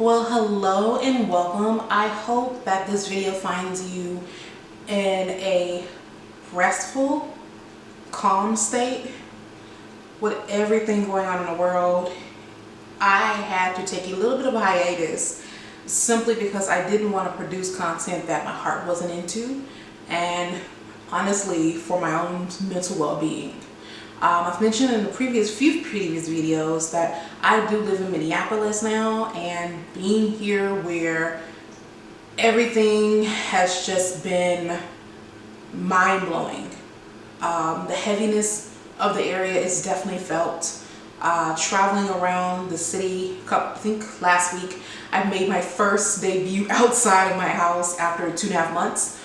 Well, hello and welcome. I hope that this video finds you in a restful, calm state. With everything going on in the world, I had to take a little bit of a hiatus simply because I didn't want to produce content that my heart wasn't into, and honestly for my own mental well-being. I've mentioned in the previous videos that I do live in Minneapolis now, and being here where everything has just been mind-blowing. The heaviness of the area is definitely felt. Traveling around the city, I think last week I made my first debut outside of my house after 2.5 months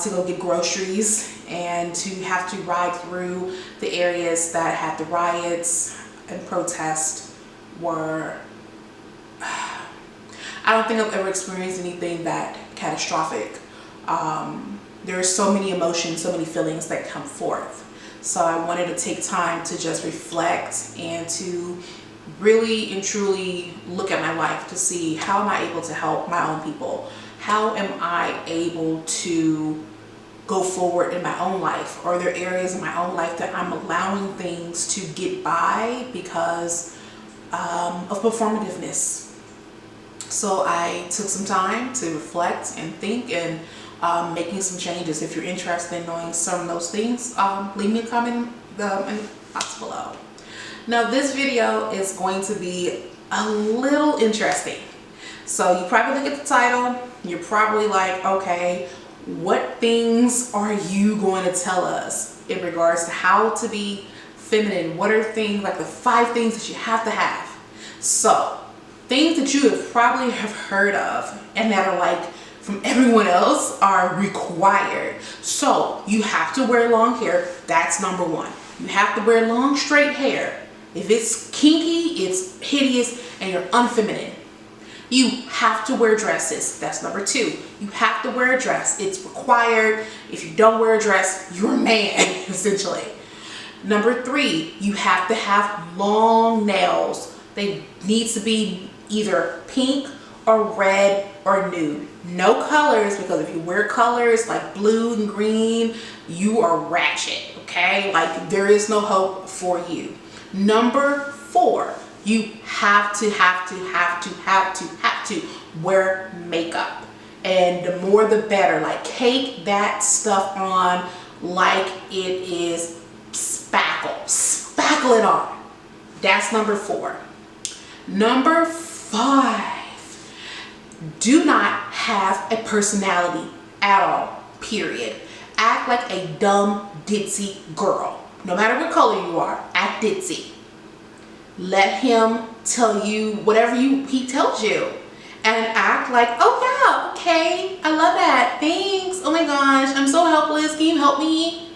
to go get groceries, and to have to ride through the areas that had the riots and protests were, I don't think I've ever experienced anything that catastrophic. There are so many emotions, so many feelings that come forth. So I wanted to take time to just reflect and to really and truly look at my life to see, how am I able to help my own people? How am I able to go forward in my own life? Are there areas in my own life that I'm allowing things to get by because of performativeness? So I took some time to reflect and think, and making some changes. If you're interested in knowing some of those things, leave me a comment in the box below. Now this video is going to be a little interesting. So you probably look at the title, you're probably like, okay, what things are you going to tell us in regards to how to be feminine? What are things, like the 5 things that you have to have? So things that you probably have heard of and that are like from everyone else are required. So you have to wear long hair. That's number 1. You have to wear long straight hair. If it's kinky, it's hideous, and you're unfeminine. You have to wear dresses. That's number 2. You have to wear a dress. It's required. If you don't wear a dress, you're a man, essentially. Number 3, you have to have long nails. They need to be either pink or red or nude. No colors, because if you wear colors like blue and green, you are ratchet, okay? Like, there is no hope for you. Number 4, you have to wear makeup. And the more the better. Like, cake that stuff on like it is spackle. Spackle it on. That's number 4. Number 5. Do not have a personality at all, period. Act like a dumb, ditzy girl. No matter what color you are, act ditzy. Let him tell you whatever he tells you. And act like, oh yeah, okay, I love that, thanks, oh my gosh, I'm so helpless, can you help me?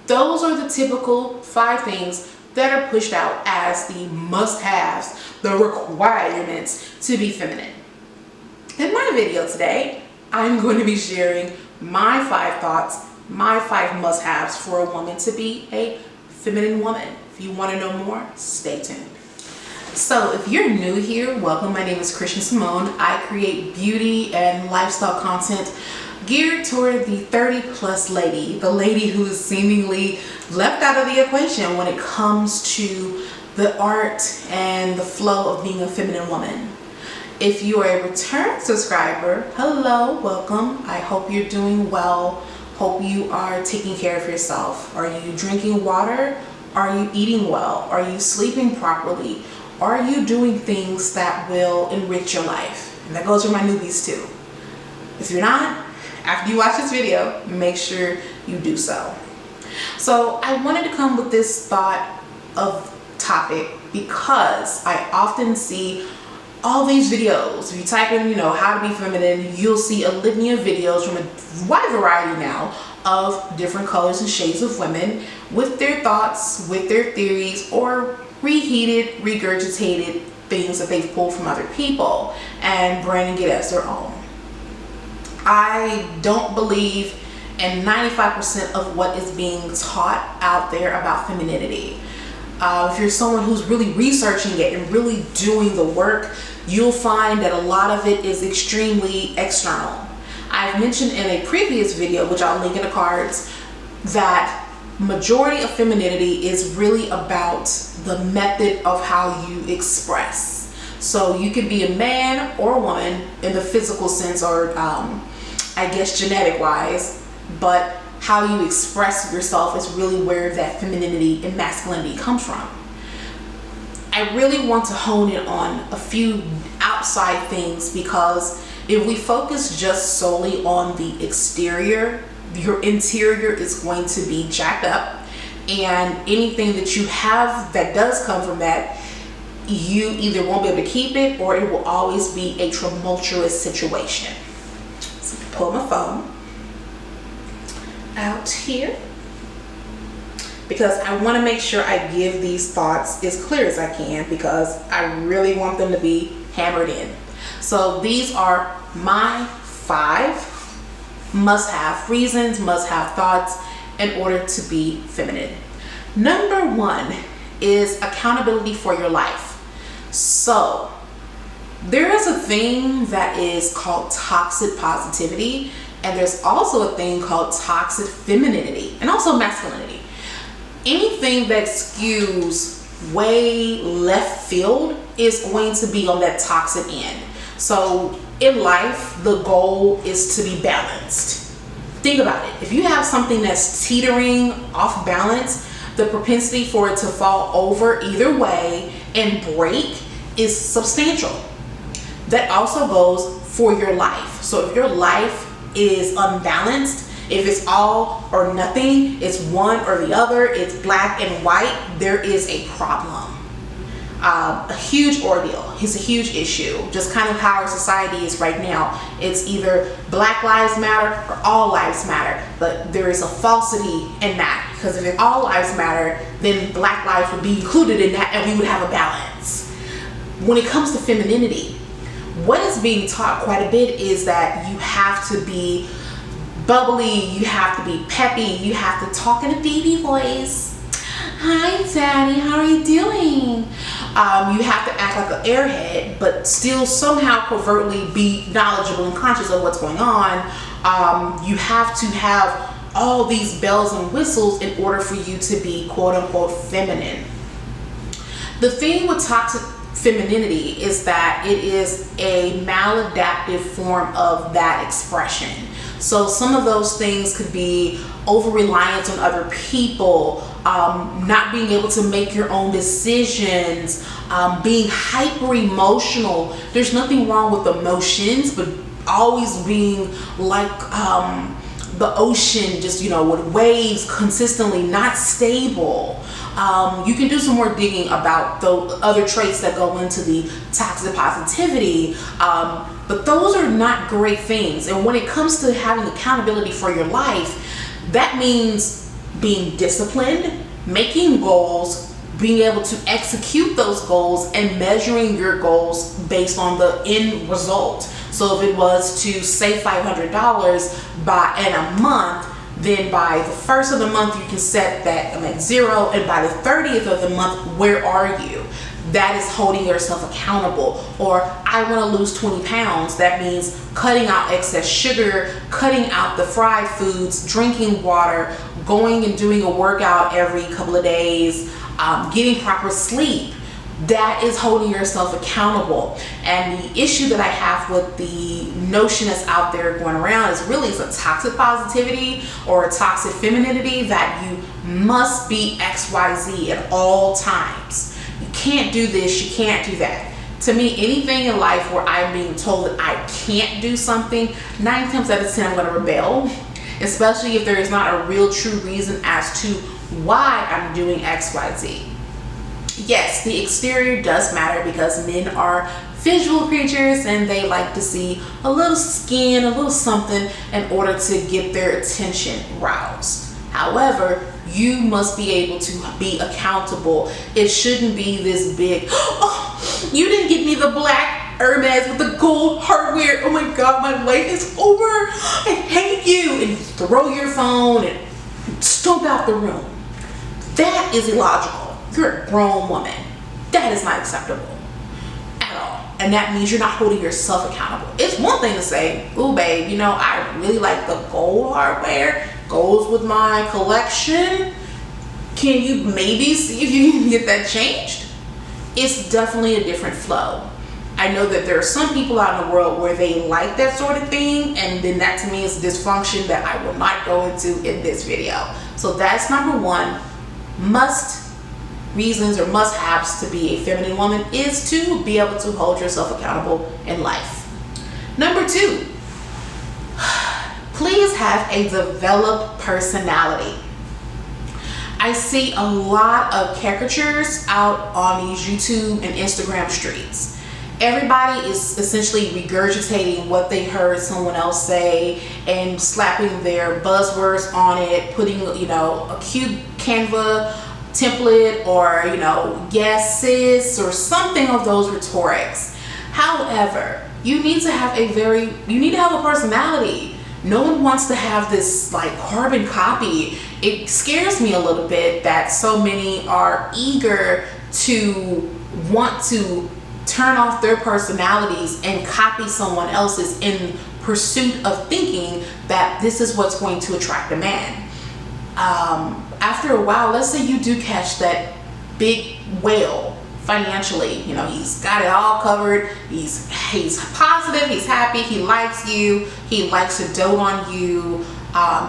Those are the typical 5 things that are pushed out as the must-haves, the requirements to be feminine. In my video today, I'm going to be sharing my 5 thoughts, my 5 must-haves for a woman to be a feminine woman. If you want to know more, stay tuned. So if you're new here, welcome. My name is Christian Simone. I create beauty and lifestyle content geared toward the 30+ lady, the lady who is seemingly left out of the equation when it comes to the art and the flow of being a feminine woman. If you are a return subscriber, hello, welcome. I hope you're doing well. Hope you are taking care of yourself. Are you drinking water? Are you eating well? Are you sleeping properly? Are you doing things that will enrich your life? And that goes for my newbies too. If you're not, after you watch this video, make sure you do so. So I wanted to come with this thought of topic because I often see all these videos. If you type in, how to be feminine, you'll see a litany of videos from a wide variety now of different colors and shades of women with their thoughts, with their theories, or reheated, regurgitated things that they've pulled from other people and branding it as their own. I don't believe in 95% of what is being taught out there about femininity. if you're someone who's really researching it and really doing the work, you'll find that a lot of it is extremely external. I've mentioned in a previous video, which I'll link in the cards, that majority of femininity is really about the method of how you express. So you can be a man or a woman in the physical sense, or I guess genetic wise, but how you express yourself is really where that femininity and masculinity comes from. I really want to hone in on a few outside things, because if we focus just solely on the exterior, your interior is going to be jacked up, and anything that you have that does come from that, you either won't be able to keep it, or it will always be a tumultuous situation. So pull my phone out here, because I want to make sure I give these thoughts as clear as I can, because I really want them to be hammered in. So these are my 5 must-have reasons, must-have thoughts in order to be feminine. Number 1 is accountability for your life. So there is a thing that is called toxic positivity, and there's also a thing called toxic femininity, and also masculinity. Anything that skews way left field is going to be on that toxic end. So in life, the goal is to be balanced. Think about it. If you have something that's teetering off balance, the propensity for it to fall over either way and break is substantial. That also goes for your life. So if your life is unbalanced, if it's all or nothing, it's one or the other, it's black and white, there is a problem. A huge ordeal. It's a huge issue. Just kind of how our society is right now. It's either Black Lives Matter or all lives matter. But there is a falsity in that, because if it all lives matter, then Black lives would be included in that, and we would have a balance. When it comes to femininity, what is being taught quite a bit is that you have to be bubbly, you have to be peppy, you have to talk in a baby voice. Hi daddy, how are you doing? You have to act like an airhead, but still somehow covertly be knowledgeable and conscious of what's going on. You have to have all these bells and whistles in order for you to be quote unquote feminine. The thing with toxic femininity is that it is a maladaptive form of that expression. So some of those things could be over-reliance on other people, not being able to make your own decisions, being hyper-emotional. There's nothing wrong with emotions, but always being like the ocean, just, you know, with waves consistently, not stable. You can do some more digging about the other traits that go into the toxic positivity, but those are not great things. And when it comes to having accountability for your life, that means being disciplined, making goals, being able to execute those goals, and measuring your goals based on the end result. So if it was to save $500 in a month, then by the first of the month you can set that I'm at 0, and by the 30th of the month, where are you? That is holding yourself accountable. Or I want to lose 20 pounds. That means cutting out excess sugar, cutting out the fried foods, drinking water, going and doing a workout every couple of days, getting proper sleep. That is holding yourself accountable. And the issue that I have with the notion that's out there going around is really it's a toxic positivity or a toxic femininity, that you must be XYZ at all times. You can't do this, you can't do that. To me, anything in life where I'm being told that I can't do something, 9 times out of 10 I'm going to rebel, especially if there is not a real true reason as to why I'm doing XYZ. Yes, the exterior does matter, because men are visual creatures and they like to see a little skin, a little something in order to get their attention roused. However, you must be able to be accountable. It shouldn't be this big, oh, you didn't get me the black Hermes with the gold hardware. Oh my God, my life is over. I hate you. And you throw your phone and stomp out the room. That is illogical. You're a grown woman. That is not acceptable at all. And that means you're not holding yourself accountable. It's one thing to say, ooh babe, you know, I really like the gold hardware, goes with my collection. Can you maybe see if you can get that changed? It's definitely a different flow. I know that there are some people out in the world where they like that sort of thing, and then that to me is dysfunction that I will not go into in this video. So that's number one. Reasons or must-haves to be a feminine woman is to be able to hold yourself accountable in life. Number two, please have a developed personality. I see a lot of caricatures out on these YouTube and Instagram streets. Everybody is essentially regurgitating what they heard someone else say and slapping their buzzwords on it, putting, you know, a cute Canva template or, you know, yes sis or something of those rhetorics. However, you need to have a personality. No one wants to have this like carbon copy. It scares me a little bit that so many are eager to want to turn off their personalities and copy someone else's in pursuit of thinking that this is what's going to attract a man. After a while, let's say you do catch that big whale financially, you know, he's got it all covered, he's positive, he's happy, he likes you, he likes to dote on you,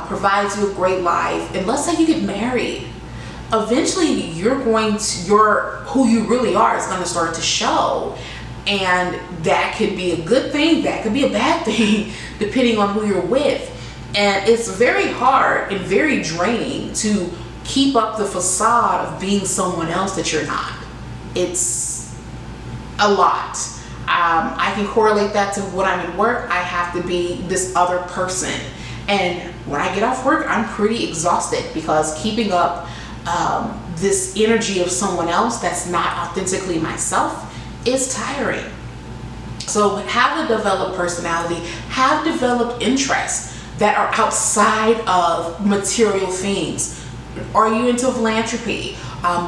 provides you a great life, and let's say you get married. Eventually who you really are is going to start to show, and that could be a good thing, that could be a bad thing depending on who you're with. And it's very hard and very draining to keep up the facade of being someone else that you're not. It's a lot. I can correlate that to when I'm at work. I have to be this other person, and when I get off work, I'm pretty exhausted because keeping up this energy of someone else that's not authentically myself is tiring. So have a developed personality, have developed interests that are outside of material things. Are you into philanthropy?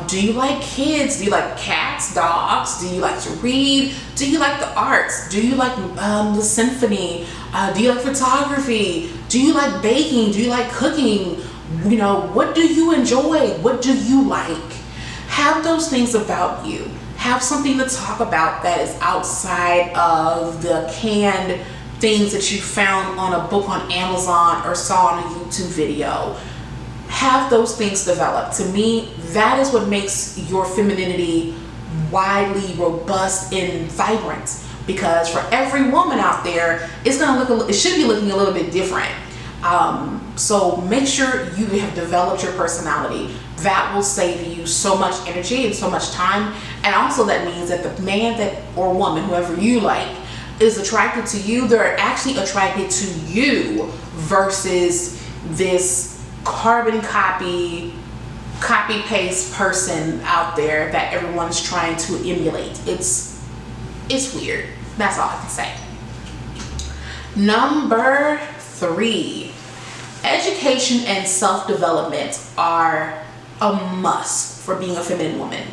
Do you like kids? Do you like cats, dogs? Do you like to read? Do you like the arts? Do you like the symphony? Do you like photography? Do you like baking? Do you like cooking? You know, what do you enjoy? What do you like? Have those things about you. Have something to talk about that is outside of the canned things that you found on a book on Amazon or saw on a YouTube video. Have those things develop. To me, that is what makes your femininity widely robust and vibrant, because for every woman out there, it should be looking a little bit different. So make sure you have developed your personality. That will save you so much energy and so much time. And also that means that the man or woman, whoever you like, is attracted to you. They're actually attracted to you versus this carbon copy paste person out there that everyone's trying to emulate. It's weird. That's all I can say. Number 3, education and self-development are a must for being a feminine woman.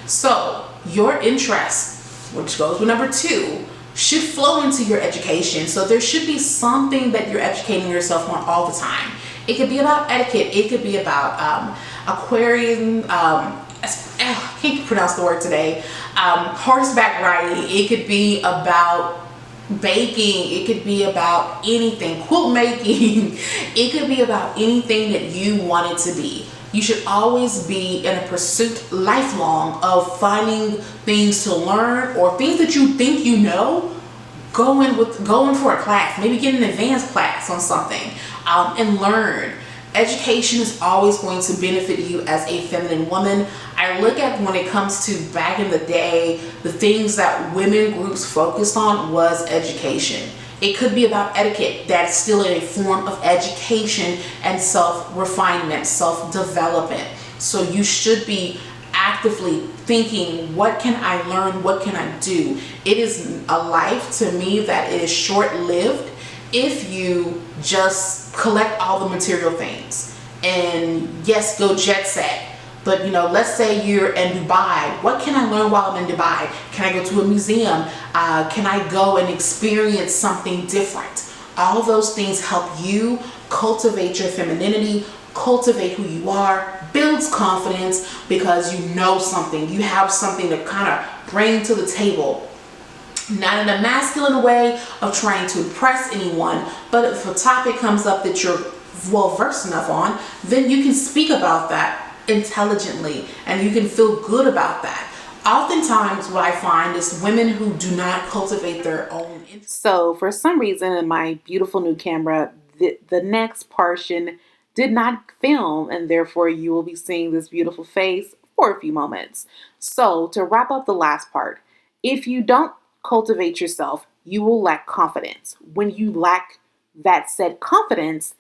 So your interests, which goes with number 2, should flow into your education. So there should be something that you're educating yourself on all the time. It could be about etiquette. It could be about aquarium, I can't pronounce the word today, horseback riding. It could be about baking. It could be about anything, quilt making. It could be about anything that you want it to be. You should always be in a pursuit lifelong of finding things to learn or things that you think you know. Going for a class, maybe get an advanced class on something, and learn. Education is always going to benefit you as a feminine woman. I look at when it comes to back in the day, the things that women groups focused on was education. It could be about etiquette. That's still a form of education and self-refinement, self-development. So you should be actively thinking, what can I learn? What can I do? It is a life, to me, that is short-lived if you just collect all the material things and yes, go jet set, But let's say you're in Dubai. What can I learn while I'm in Dubai? Can I go to a museum? Can I go and experience something different? All those things help you cultivate your femininity, cultivate who you are, builds confidence because you know something. You have something to kind of bring to the table. Not in a masculine way of trying to impress anyone, but if a topic comes up that you're well versed enough on, then you can speak about that intelligently and you can feel good about that. Oftentimes, what I find is women who do not cultivate their own. So, for some reason, in my beautiful new camera, the next portion did not film, and therefore, you will be seeing this beautiful face for a few moments. So, to wrap up the last part, if you don't cultivate yourself, you will lack confidence. When you lack that said confidence,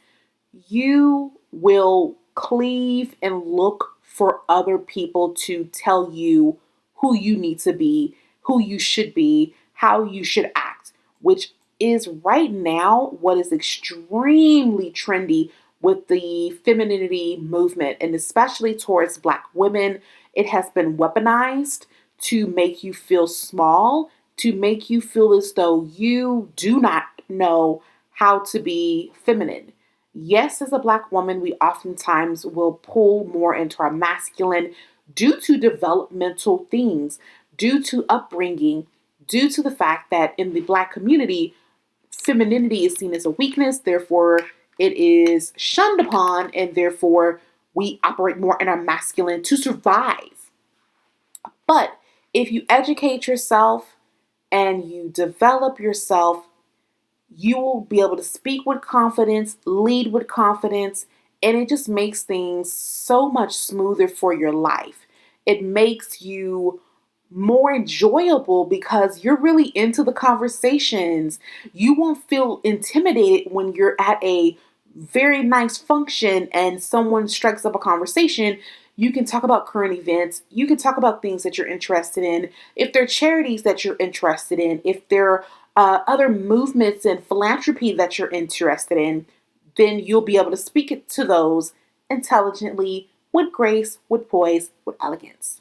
you will cleave and look for other people to tell you who you need to be, who you should be, how you should act, which is right now what is extremely trendy with the femininity movement, and especially towards Black women. It has been weaponized to make you feel small, to make you feel as though you do not know how to be feminine. Yes, as a Black woman, we oftentimes will pull more into our masculine due to developmental things, due to upbringing, due to the fact that in the Black community, femininity is seen as a weakness, therefore, it is shunned upon, and therefore, we operate more in our masculine to survive. But if you educate yourself and you develop yourself, you will be able to speak with confidence, lead with confidence, and it just makes things so much smoother for your life. It makes you more enjoyable because you're really into the conversations. You won't feel intimidated when you're at a very nice function and someone strikes up a conversation. You can talk about current events. You can talk about things that you're interested in. If there are charities that you're interested in, if there are other movements and philanthropy that you're interested in, then you'll be able to speak to those intelligently, with grace, with poise, with elegance.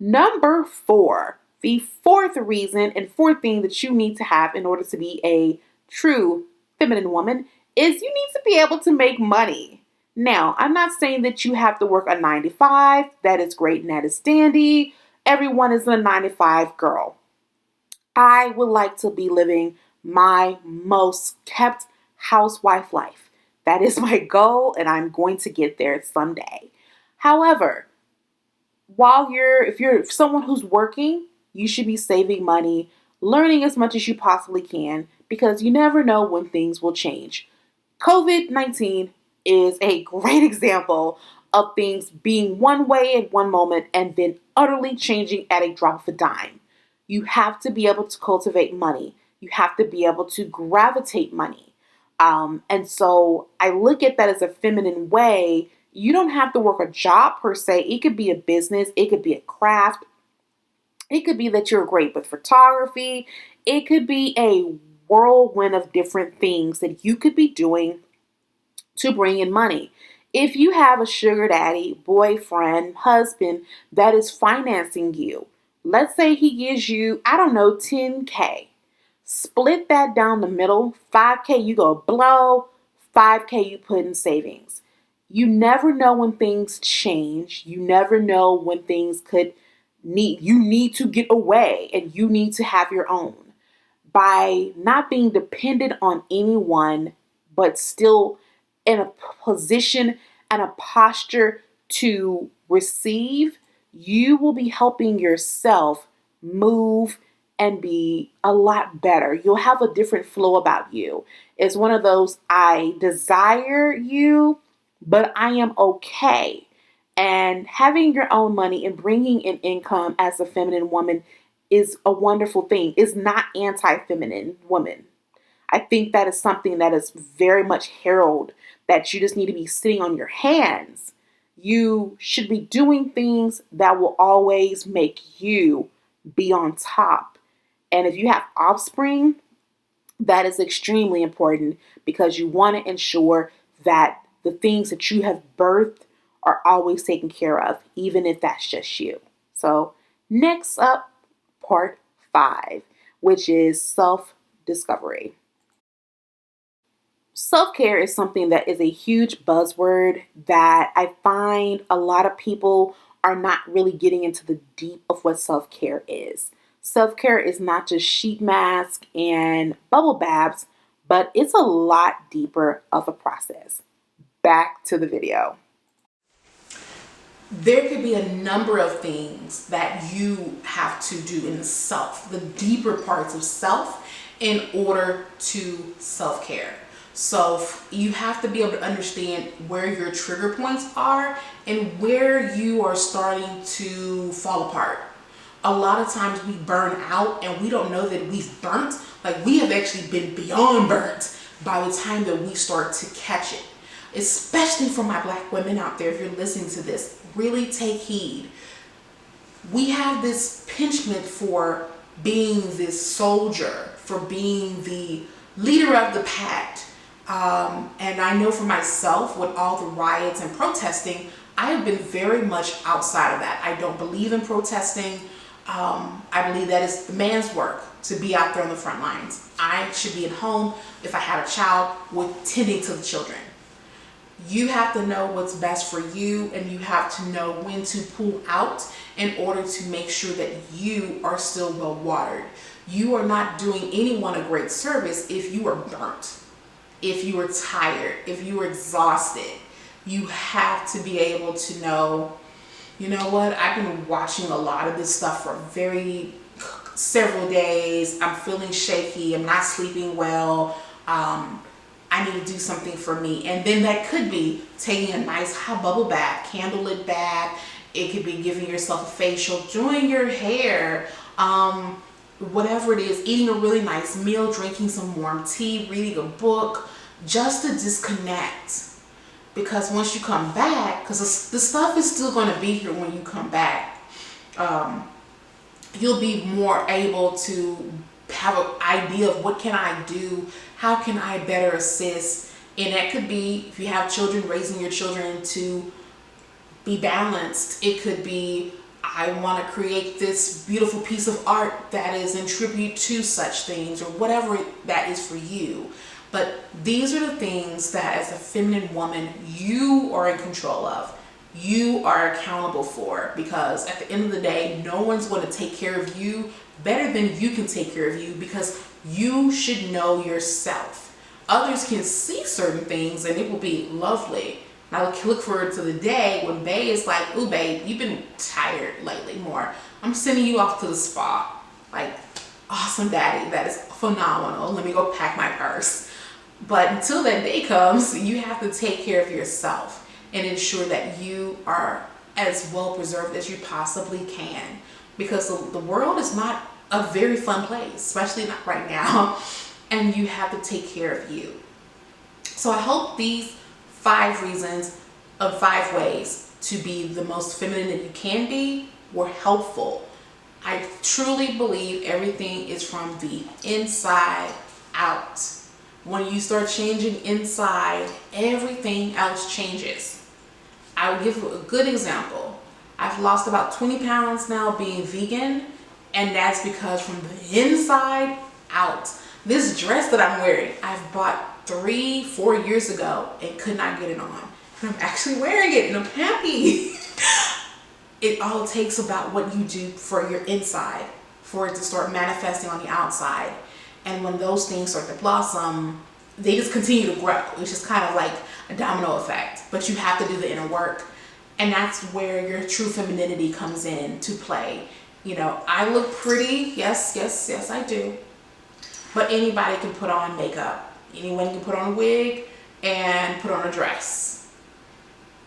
Number 4, the fourth reason and fourth thing that you need to have in order to be a true feminine woman is you need to be able to make money. Now, I'm not saying that you have to work a 9 to 5. That is great and that is dandy. Everyone is a 9 to 5 girl. I would like to be living my most kept housewife life. That is my goal, and I'm going to get there someday. However, if you're someone who's working, you should be saving money, learning as much as you possibly can, because you never know when things will change. COVID-19 is a great example of things being one way at one moment and then utterly changing at a drop of a dime. You have to be able to cultivate money. You have to be able to gravitate money. And so I look at that as a feminine way. You don't have to work a job per se. It could be a business. It could be a craft. It could be that you're great with photography. It could be a whirlwind of different things that you could be doing to bring in money. If you have a sugar daddy, boyfriend, husband that is financing you, let's say he gives you, I don't know, 10K. Split that down the middle. 5K you go blow, 5K you put in savings. You never know when things change. You never know when things you need to get away and you need to have your own. By not being dependent on anyone, but still in a position and a posture to receive, you will be helping yourself move and be a lot better. You'll have a different flow about you. It's one of those, I desire you, but I am okay. And having your own money and bringing in income as a feminine woman is a wonderful thing. It's not anti-feminine woman. I think that is something that is very much heralded, that you just need to be sitting on your hands. You should be doing things that will always make you be on top. And if you have offspring, that is extremely important because you want to ensure that the things that you have birthed are always taken care of, even if that's just you. So, next up, part 5, which is self discovery. Self care is something that is a huge buzzword that I find a lot of people are not really getting into the deep of what self care is. Self care is not just sheet mask and bubble baths, but it's a lot deeper of a process. Back to the video. There could be a number of things that you have to do in the self, the deeper parts of self, in order to self-care. So you have to be able to understand where your trigger points are and where you are starting to fall apart. A lot of times we burn out and we don't know that we've burnt, like we have actually been beyond burnt by the time that we start to catch it. Especially for my Black women out there, if you're listening to this, really take heed. We have this pinchment for being this soldier, for being the leader of the pack. And I know for myself, with all the riots and protesting, I have been very much outside of that. I don't believe in protesting. I believe that is the man's work to be out there on the front lines. I should be at home if I had a child with tending to the children. You have to know what's best for you, and you have to know when to pull out in order to make sure that you are still well watered. You are not doing anyone a great service if you are burnt, if you are tired, if you are exhausted. You have to be able to know, you know what, I've been watching a lot of this stuff for several days. I'm feeling shaky. I'm not sleeping well. I need to do something for me. And then that could be taking a nice hot bubble bath, candlelit bath. It could be giving yourself a facial, doing your hair, whatever it is, eating a really nice meal, drinking some warm tea, reading a book, just to disconnect. Because once you come back, because the stuff is still going to be here when you come back, you'll be more able to have an idea of what can I do, how can I better assist. And that could be, if you have children, raising your children to be balanced. It could be, I want to create this beautiful piece of art that is in tribute to such things, or whatever that is for you. But these are the things that as a feminine woman, you are in control of. You are accountable for, because at the end of the day, no one's going to take care of you better than you can take care of you, because you should know yourself. Others can see certain things and it will be lovely. And I look forward to the day when Bae is like, ooh, babe, you've been tired lately more. I'm sending you off to the spa. Like, awesome, daddy, that is phenomenal. Let me go pack my purse. But until that day comes, you have to take care of yourself and ensure that you are as well preserved as you possibly can. Because the world is not a very fun place, especially not right now. And you have to take care of you. So I hope these 5 reasons of 5 ways to be the most feminine that you can be were helpful. I truly believe everything is from the inside out. When you start changing inside, everything else changes. I will give you a good example. I've lost about 20 pounds now being vegan, and that's because from the inside out. This dress that I'm wearing, I've bought 3-4 years ago and could not get it on. And I'm actually wearing it and I'm happy. It all takes about what you do for your inside for it to start manifesting on the outside. And when those things start to blossom, they just continue to grow. It's just kind of like a domino effect, but you have to do the inner work. And that's where your true femininity comes in to play. You know, I look pretty. Yes, I do. But anybody can put on makeup. Anyone can put on a wig and put on a dress.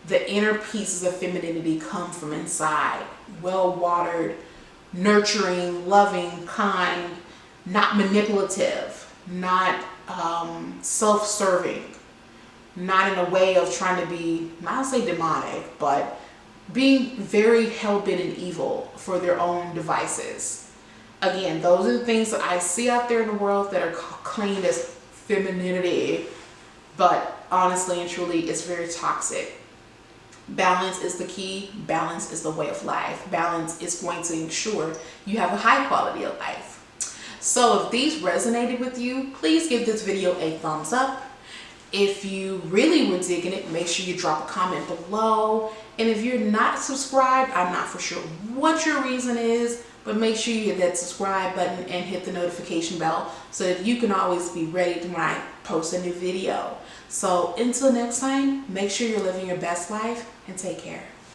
The inner pieces of femininity come from inside. Well-watered, nurturing, loving, kind, not manipulative, not self-serving, not in a way of trying to be, not to say demonic, but being very hell-bent and evil for their own devices. Again, those are the things that I see out there in the world that are claimed as femininity, but honestly and truly, it's very toxic. Balance is the key. Balance is the way of life. Balance is going to ensure you have a high quality of life. So if these resonated with you, please give this video a thumbs up. If you really were digging it, make sure you drop a comment below. And if you're not subscribed, I'm not for sure what your reason is, but make sure you hit that subscribe button and hit the notification bell so that you can always be ready when I post a new video. So until next time, make sure you're living your best life and take care.